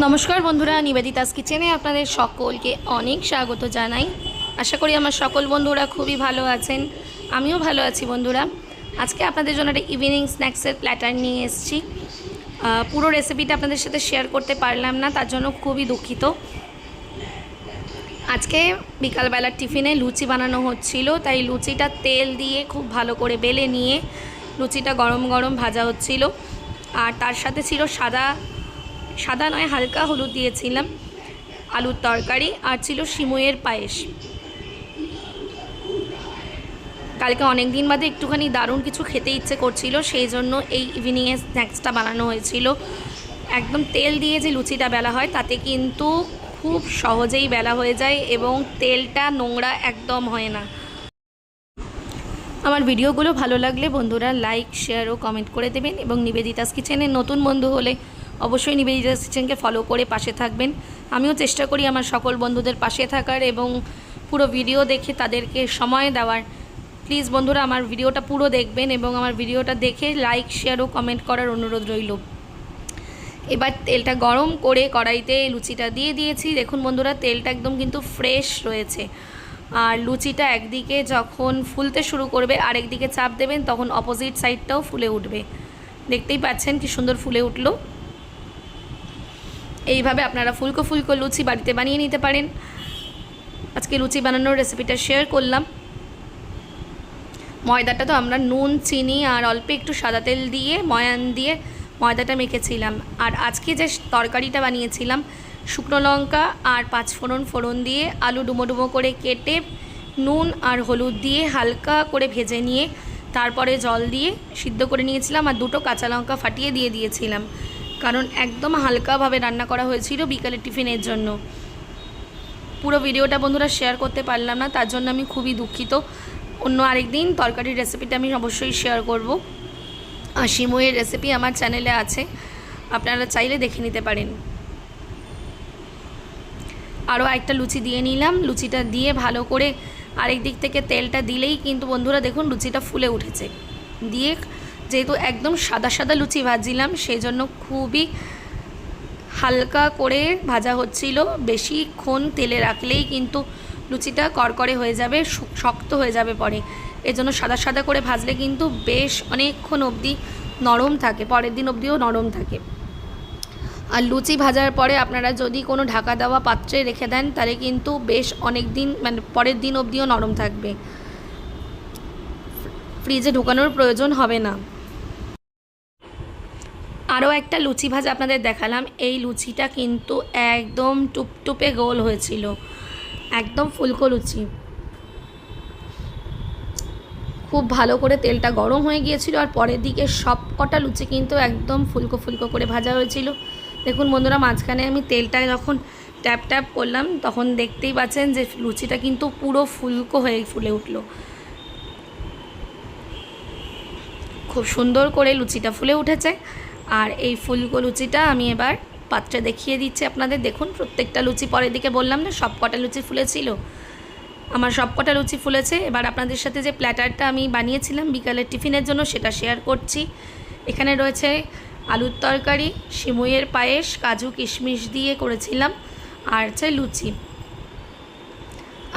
নমস্কার বন্ধুরা, নিবেদিতাস কিচেনে আপনাদের সকলকে অনেক স্বাগত জানাই। আশা করি আমার সকল বন্ধুরা খুবই ভালো আছেন, আমিও ভালো আছি। বন্ধুরা, আজকে আপনাদের জন্য একটা ইভিনিং স্ন্যাক্সের প্ল্যাটার নিয়ে এসেছি। পুরো রেসিপিটা আপনাদের সাথে শেয়ার করতে পারলাম না, তার জন্য খুবই দুঃখিত। আজকে বিকালবেলার টিফিনে লুচি বানানো হচ্ছিল, তাই লুচিটা তেল দিয়ে খুব ভালো করে বেলে নিয়ে লুচিটা গরম গরম ভাজা হচ্ছিল। আর তার সাথে ছিল সাদা নয়, হালকা হলুদ দিয়েছিলাম, আলুর তরকারি, আর ছিল সিমুইয়ের পায়েস। কালকে অনেক দিন বাদে একটুখানি দারুণ কিছু খেতে ইচ্ছে করছিল, সেই জন্য এই ইভিনিংয়ে স্ন্যাক্সটা বানানো হয়েছিল। একদম তেল দিয়ে যে লুচিটা বেলা হয় তাতে কিন্তু খুব সহজেই বেলা হয়ে যায় এবং তেলটা নোংরা একদম হয় না। আমার ভিডিওগুলো ভালো লাগলে বন্ধুরা লাইক, শেয়ার ও কমেন্ট করে দেবেন এবং নিবেদিতাস কিচেনের নতুন বন্ধু হলে অবশ্যই নিবেদিতাস কিচেনকে ফলো করে পাশে থাকবেন। আমিও চেষ্টা করি আমার সকল বন্ধুদের পাশে থাকার এবং পুরো ভিডিও দেখে তাদেরকে সময় দেওয়ার। প্লিজ বন্ধুরা আমার ভিডিওটা পুরো দেখবেন এবং আমার ভিডিওটা দেখে লাইক, শেয়ার ও কমেন্ট করার অনুরোধ রইল। এবার তেলটা গরম করে কড়াইতে লুচিটা দিয়ে দিয়েছি। দেখুন বন্ধুরা, তেলটা একদম কিন্তু ফ্রেশ রয়েছে। আর লুচিটা একদিকে যখন ফুলতে শুরু করবে আরেকদিকে চাপ দেবেন, তখন অপোজিট সাইডটাও ফুলে উঠবে। দেখতেই পাচ্ছেন কি সুন্দর ফুলে উঠলো। এইভাবে আপনারা ফুলকো ফুলকো লুচি বাড়িতে বানিয়ে নিতে পারেন। আজকে লুচি বানানোর রেসিপিটা শেয়ার করলাম। ময়দাটা তো আমরা নুন, চিনি আর অল্প একটু সাদা তেল দিয়ে ময়ান দিয়ে ময়দাটা মেখেছিলাম। আর আজকে যে তরকারিটা বানিয়েছিলাম, শুকনো লঙ্কা আর 5 ফোড়ন দিয়ে আলু ডুমো ডুমো করে কেটে নুন আর হলুদ দিয়ে হালকা করে ভেজে নিয়ে তারপরে জল দিয়ে সিদ্ধ করে নিয়েছিলাম আর 2টো কাঁচা লঙ্কা ফাটিয়ে দিয়ে দিয়েছিলাম, কারণ একদম হালকাভাবে রান্না করা হয়েছিল বিকালের টিফিনের জন্য। পুরো ভিডিওটা বন্ধুরা শেয়ার করতে পারলাম না, তার জন্য আমি খুবই দুঃখিত। অন্য আরেকদিন তরকারির রেসিপিটা আমি অবশ্যই শেয়ার করব। আর সিমুইয়ের রেসিপি আমার চ্যানেলে আছে, আপনারা চাইলে দেখে নিতে পারেন। আরও একটা লুচি দিয়ে নিলাম। লুচিটা দিয়ে ভালো করে আরেক দিক থেকে তেলটা দিলেই কিন্তু বন্ধুরা দেখুন লুচিটা ফুলে উঠেছে। দিয়ে যেহেতু একদম সাদা সাদা লুচি ভাজছিলাম, সেই জন্য খুবই হালকা করে ভাজা হচ্ছিল। বেশিক্ষণ তেলে রাখলেই কিন্তু লুচিটা করকরে হয়ে যাবে, শক্ত হয়ে যাবে পরে। এজন্য সাদা সাদা করে ভাজলে কিন্তু বেশ অনেকক্ষণ অবধি নরম থাকে, পরের দিন অবধিও নরম থাকে। আর লুচি ভাজার পরে আপনারা যদি কোনো ঢাকা দেওয়া পাত্রে রেখে দেন তাহলে কিন্তু বেশ অনেক দিন, মানে পরের দিন অবধিও নরম থাকবে, ফ্রিজে ঢোকানোর প্রয়োজন হবে না। আরও একটা লুচি ভাজা আপনাদের দেখালাম। এই লুচিটা কিন্তু একদম টুপটুপে গোল হয়েছিল, একদম ফুলকো লুচি। খুব ভালো করে তেলটা গরম হয়ে গিয়েছিল আর পরের দিকে সব কটা লুচি কিন্তু একদম ফুলকো ফুলকো করে ভাজা হয়েছিল। দেখুন বন্ধুরা, মাঝখানে আমি তেলটা যখন ট্যাপ ট্যাপ করলাম তখন দেখতেই পাচ্ছেন যে লুচিটা কিন্তু পুরো ফুলকো হয়ে ফুলে উঠলো। খুব সুন্দর করে লুচিটা ফুলে উঠেছে। আর এই ফুলকো লুচিটা আমি এবার পাত্রে দেখিয়ে দিচ্ছি আপনাদের। দেখুন প্রত্যেকটা লুচি, পরের দিকে বললাম না সব কটা লুচি ফুলেছিল, আমার সব কটা লুচি ফুলেছে। এবার আপনাদের সাথে যে প্ল্যাটারটা আমি বানিয়েছিলাম বিকালের টিফিনের জন্য সেটা শেয়ার করছি। এখানে রয়েছে আলুর তরকারি, সিমুইয়ের পায়েস, কাজু কিশমিশ দিয়ে করেছিলাম, আর চাই লুচি।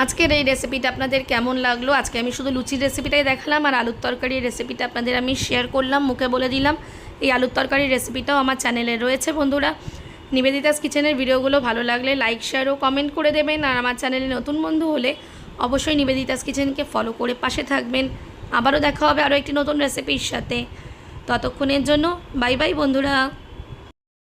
আজকের এই রেসিপিটা আপনাদের কেমন লাগলো? আজকে আমি শুধু লুচির রেসিপিটাই দেখালাম আর আলুর তরকারির রেসিপিটা আপনাদের আমি শেয়ার করলাম, মুখে বলে দিলাম। এই আলুর তরকারির রেসিপিটাও আমার চ্যানেলে রয়েছে বন্ধুরা। নিবেদিতাস কিচেনের ভিডিওগুলো ভালো লাগলে লাইক, শেয়ার ও কমেন্ট করে দেবেন। আর আমার চ্যানেলে নতুন বন্ধু হলে অবশ্যই নিবেদিতাস কিচেনকে ফলো করে পাশে থাকবেন। আবারও দেখা হবে আরও একটি নতুন রেসিপির সাথে। ততক্ষণের জন্য বাই বাই বন্ধুরা।